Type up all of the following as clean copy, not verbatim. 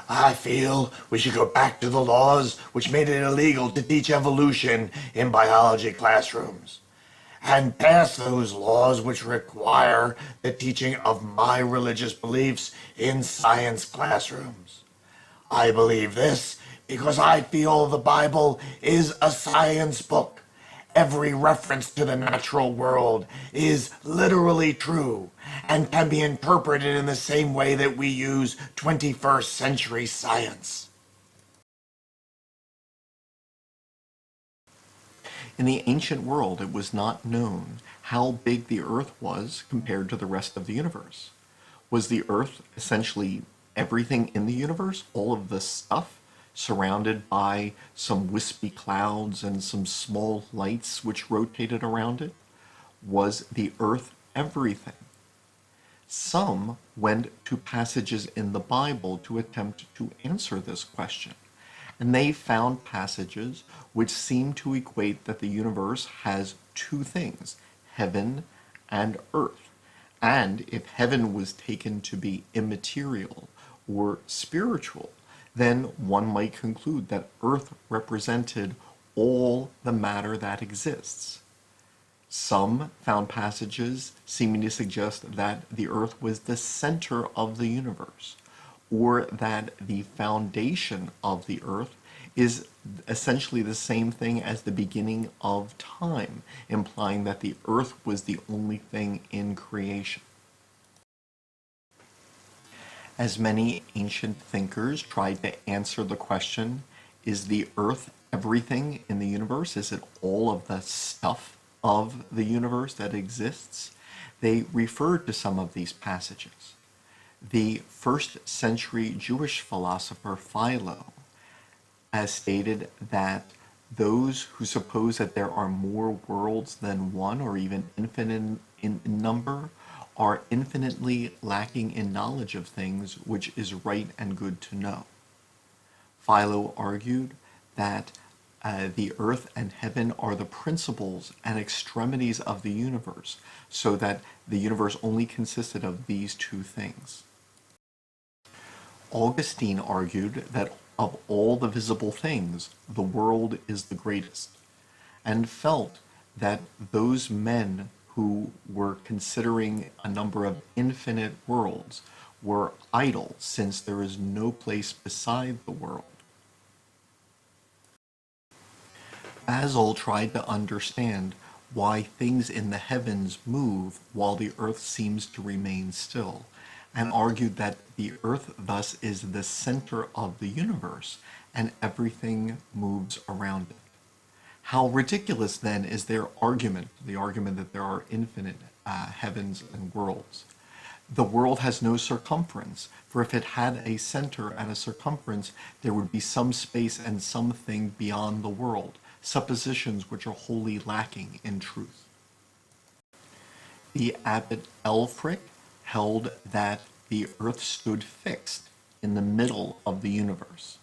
I feel we should go back to the laws which made it illegal to teach evolution in biology classrooms, and pass those laws which require the teaching of my religious beliefs in science classrooms. I believe this because I feel the Bible is a science book. Every reference to the natural world is literally true and can be interpreted in the same way that we use 21st century science. In the ancient world, it was not known how big the Earth was compared to the rest of the universe. Was the Earth essentially everything in the universe, all of the stuff, surrounded by some wispy clouds and some small lights which rotated around it? Was the Earth everything? Some went to passages in the Bible to attempt to answer this question. And they found passages which seem to equate that the universe has two things, heaven and earth. And if heaven was taken to be immaterial or spiritual, then one might conclude that earth represented all the matter that exists. Some found passages seeming to suggest that the earth was the center of the universe, or that the foundation of the earth is essentially the same thing as the beginning of time, implying that the earth was the only thing in creation. As many ancient thinkers tried to answer the question, is the earth everything in the universe? Is it all of the stuff of the universe that exists? They referred to some of these passages. The first century Jewish philosopher Philo has stated that those who suppose that there are more worlds than one or even infinite in number are infinitely lacking in knowledge of things which is right and good to know. Philo argued that the earth and heaven are the principles and extremities of the universe, so that the universe only consisted of these two things. Augustine argued that of all the visible things, the world is the greatest, and felt that those men who were considering a number of infinite worlds were idle, since there is no place beside the world. Basil tried to understand why things in the heavens move while the earth seems to remain still, and argued that the earth thus is the center of the universe and everything moves around it. How ridiculous then is their argument, the argument that there are infinite heavens and worlds? The world has no circumference, for if it had a center and a circumference, there would be some space and something beyond the world, suppositions which are wholly lacking in truth. The abbot Elfric held that the earth stood fixed in the middle of the universe.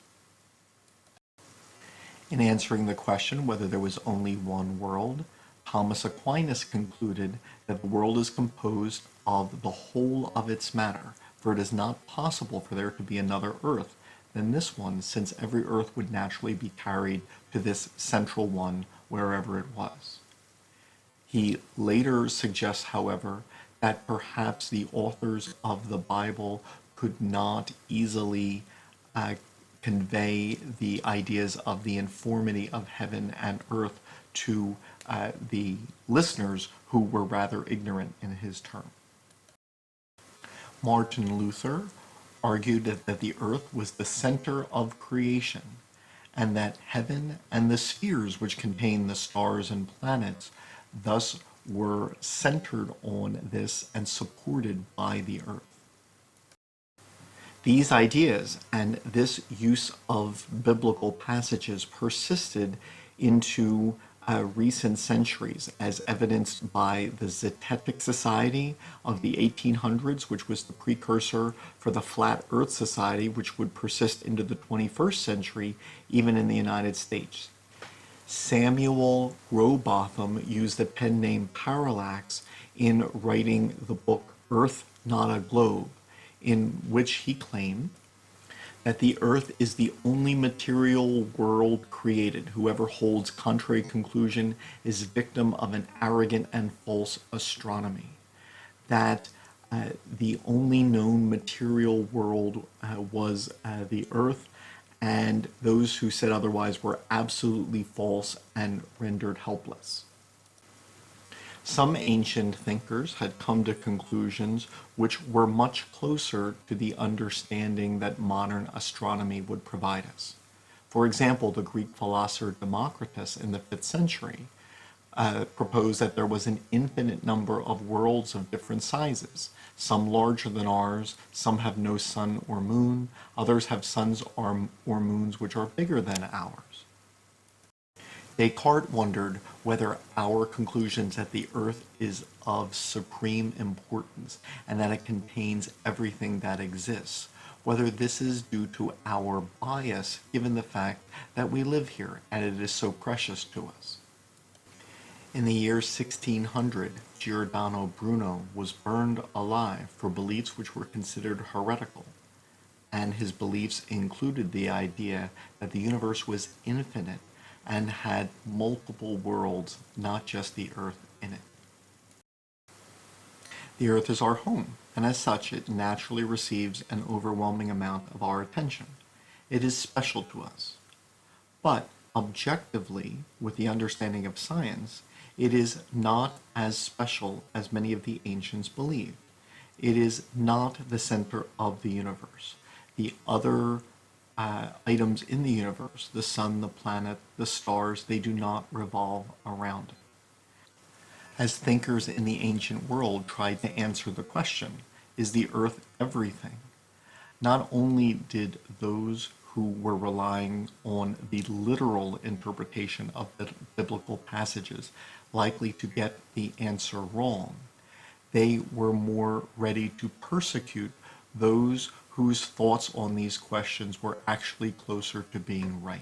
In answering the question whether there was only one world, Thomas Aquinas concluded that the world is composed of the whole of its matter, for it is not possible for there to be another earth than this one, since every earth would naturally be carried to this central one wherever it was. He later suggests, however, that perhaps the authors of the Bible could not easily convey the ideas of the informity of heaven and earth to the listeners who were rather ignorant in his term. Martin Luther argued that the earth was the center of creation, and that heaven and the spheres which contain the stars and planets thus were centered on this and supported by the earth. These ideas and this use of biblical passages persisted into recent centuries, as evidenced by the Zetetic Society of the 1800s, which was the precursor for the Flat Earth Society, which would persist into the 21st century, even in the United States. Samuel Rowbotham used the pen name Parallax in writing the book Earth, Not a Globe, in which he claimed that the earth is the only material world created. Whoever holds contrary conclusion is victim of an arrogant and false astronomy. That the only known material world was the earth, and those who said otherwise were absolutely false and rendered helpless. Some ancient thinkers had come to conclusions which were much closer to the understanding that modern astronomy would provide us. For example, the Greek philosopher Democritus in the 5th century proposed that there was an infinite number of worlds of different sizes, some larger than ours, some have no sun or moon, others have suns or moons which are bigger than ours. Descartes wondered whether our conclusions that the earth is of supreme importance and that it contains everything that exists, whether this is due to our bias given the fact that we live here and it is so precious to us. In the year 1600, Giordano Bruno was burned alive for beliefs which were considered heretical, and his beliefs included the idea that the universe was infinite and had multiple worlds, not just the earth in it. The earth is our home, and as such, it naturally receives an overwhelming amount of our attention. It is special to us. But objectively, with the understanding of science, it is not as special as many of the ancients believed. It is not the center of the universe. The other items in the universe, the sun, the planet, the stars, they do not revolve around it. As thinkers in the ancient world tried to answer the question, is the earth everything? Not only did those who were relying on the literal interpretation of the biblical passages likely to get the answer wrong, they were more ready to persecute those whose thoughts on these questions were actually closer to being right.